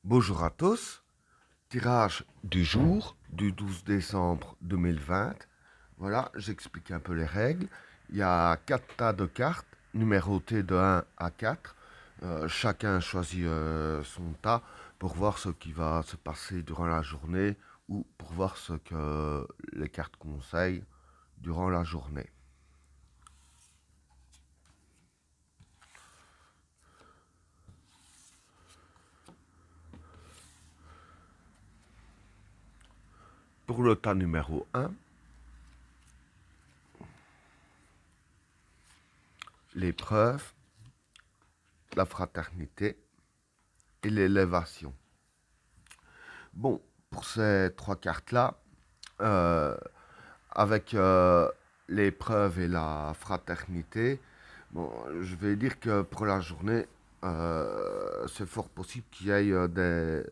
Bonjour à tous, tirage du jour du 12 décembre 2020. Voilà, j'explique un peu les règles. Il y a 4 tas de cartes numérotées de 1 à 4. Chacun choisit son tas pour voir ce qui va se passer durant la journée ou pour voir ce que les cartes conseillent durant la journée. Pour le tas numéro 1, l'épreuve, la fraternité et l'élévation. Bon, pour ces 3 cartes-là, euh, avec l'épreuve et la fraternité, bon, je vais dire que pour la journée, c'est fort possible qu'il y ait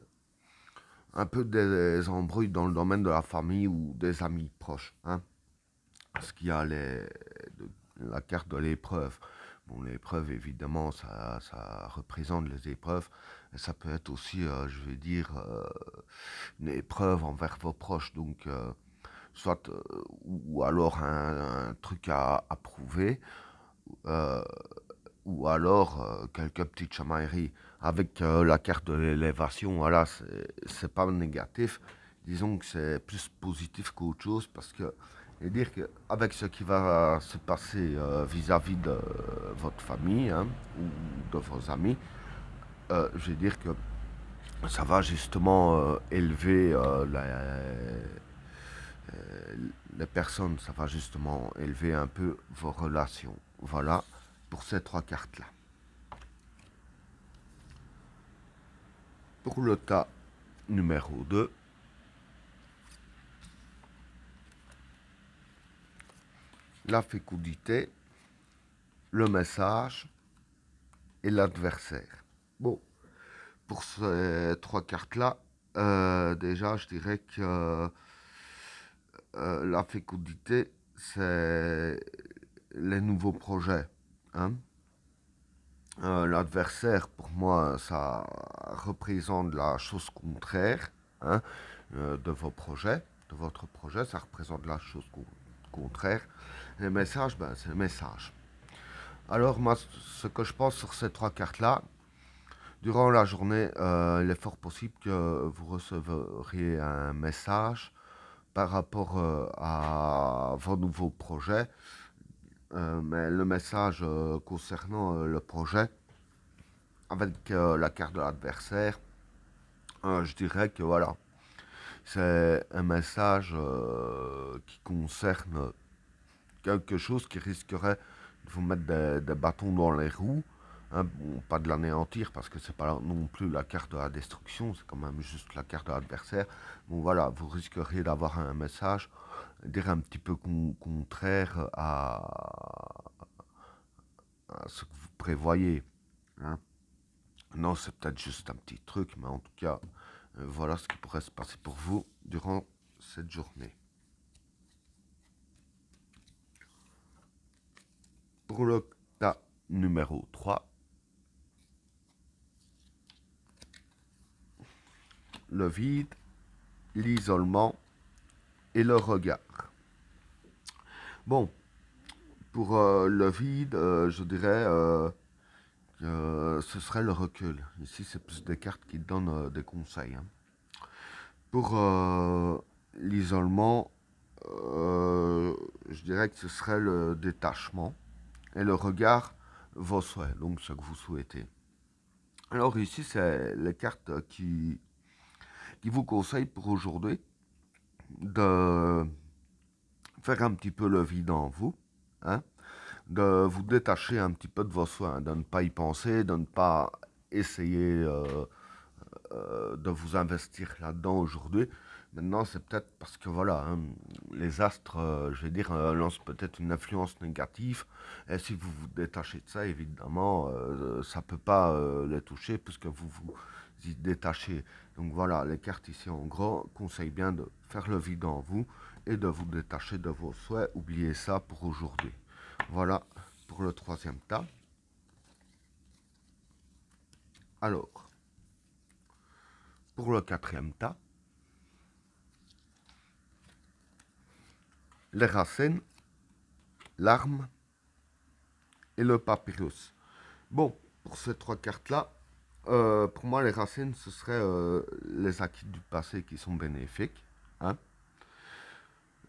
un peu des embrouilles dans le domaine de la famille ou des amis proches. Hein, parce qu'il y a la carte de l'épreuve. Bon, l'épreuve, évidemment, ça représente les épreuves. Et ça peut être aussi, je vais dire, une épreuve envers vos proches. Donc, soit ou alors un truc à prouver, euh, ou alors quelques petites chamailleries. Avec la carte de l'élévation, voilà, c'est pas négatif. Disons que c'est plus positif qu'autre chose parce que et dire qu'avec ce qui va se passer vis-à-vis de votre famille hein, ou de vos amis, je vais dire que ça va justement élever les personnes, ça va justement élever un peu vos relations. Voilà pour ces 3 cartes-là. Pour le tas numéro 2, la fécondité, le message et l'adversaire. Bon, pour ces 3 cartes-là, déjà, je dirais que la fécondité, c'est les nouveaux projets. Hein. L'adversaire, pour moi, ça représente la chose contraire hein, de vos projets, de votre projet. Ça représente la chose contraire. Les messages, ben, c'est le message. Alors, moi, ce que je pense sur ces 3 cartes-là, durant la journée, il est fort possible que vous recevriez un message par rapport à vos nouveaux projets. Mais le message concernant le projet, avec la carte de l'adversaire, je dirais que voilà, c'est un message qui concerne quelque chose qui risquerait de vous mettre des bâtons dans les roues. Hein, bon, pas de l'anéantir parce que c'est pas non plus la carte de la destruction, c'est quand même juste la carte de l'adversaire. Bon voilà, vous risqueriez d'avoir un message, dire un petit peu contraire à ce que vous prévoyez. Hein. Non, c'est peut-être juste un petit truc, mais en tout cas, voilà ce qui pourrait se passer pour vous durant cette journée. Pour le cas numéro 3, le vide, l'isolement et le regard. Bon, pour le vide, je dirais que ce serait le recul. Ici, c'est plus des cartes qui donnent des conseils. Hein. Pour l'isolement, je dirais que ce serait le détachement et le regard, vos souhaits, donc ce que vous souhaitez. Alors ici, c'est les cartes qui vous conseillent pour aujourd'hui de faire un petit peu le vide en vous, hein, de vous détacher un petit peu de vos soins, de ne pas y penser, de ne pas essayer de vous investir là-dedans aujourd'hui. Maintenant, c'est peut-être parce que voilà, hein, les astres, je vais dire, lancent peut-être une influence négative. Et si vous vous détachez de ça, évidemment, ça ne peut pas les toucher puisque vous vous y détachez. Donc voilà, les cartes ici en gros conseillent bien de faire le vide en vous et de vous détacher de vos souhaits. Oubliez ça pour aujourd'hui. Voilà pour le troisième tas. Alors, Pour le quatrième tas, les racines, l'arme et le papyrus. Bon, pour ces trois cartes-là, pour moi, les racines, ce serait les acquis du passé qui sont bénéfiques. Hein.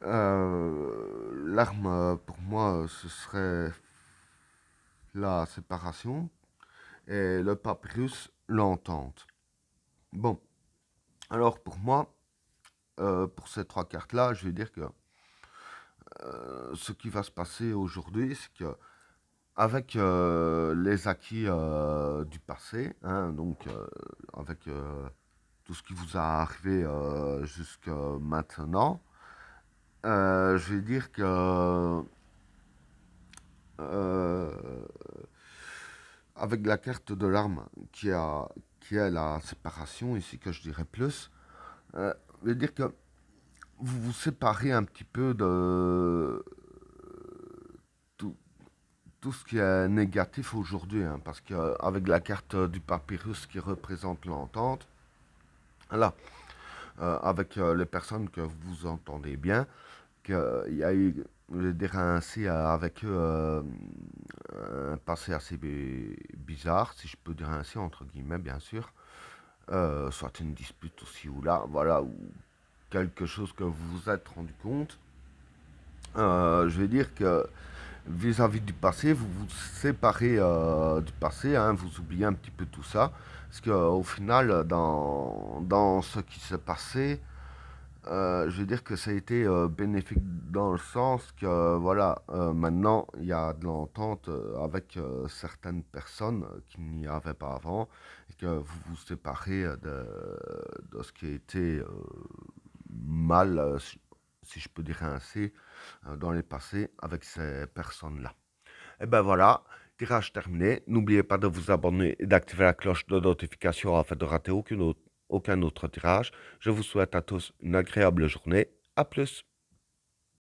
L'arme, pour moi, ce serait la séparation. Et le papyrus, l'entente. Bon, alors pour moi, pour ces trois cartes-là, je vais dire que ce qui va se passer aujourd'hui, c'est que avec les acquis du passé, hein, donc avec tout ce qui vous a arrivé jusqu'à maintenant, je vais dire que euh, avec la carte de l'arme qui a la séparation ici que je dirais plus, je vais dire que vous vous séparez un petit peu de tout, tout ce qui est négatif aujourd'hui, hein, parce qu'avec la carte du papyrus qui représente l'entente, là, avec les personnes que vous entendez bien, qu'il y a eu, je vais dire ainsi, avec eux, un passé assez bizarre, si je peux dire ainsi, entre guillemets, bien sûr, soit une dispute aussi ou là, voilà, ou quelque chose que vous vous êtes rendu compte. Je vais dire que vis-à-vis du passé, vous vous séparez du passé, hein, vous oubliez un petit peu tout ça. Parce qu'au final, dans ce qui s'est passé, je veux dire que ça a été bénéfique dans le sens que, voilà, maintenant, il y a de l'entente avec certaines personnes qui n'y avaient pas avant, et que vous vous séparez de ce qui a été mal, si je peux dire ainsi, dans les passés avec ces personnes-là. Et ben voilà, tirage terminé. N'oubliez pas de vous abonner et d'activer la cloche de notification afin de rater aucun autre tirage. Je vous souhaite à tous une agréable journée. À plus.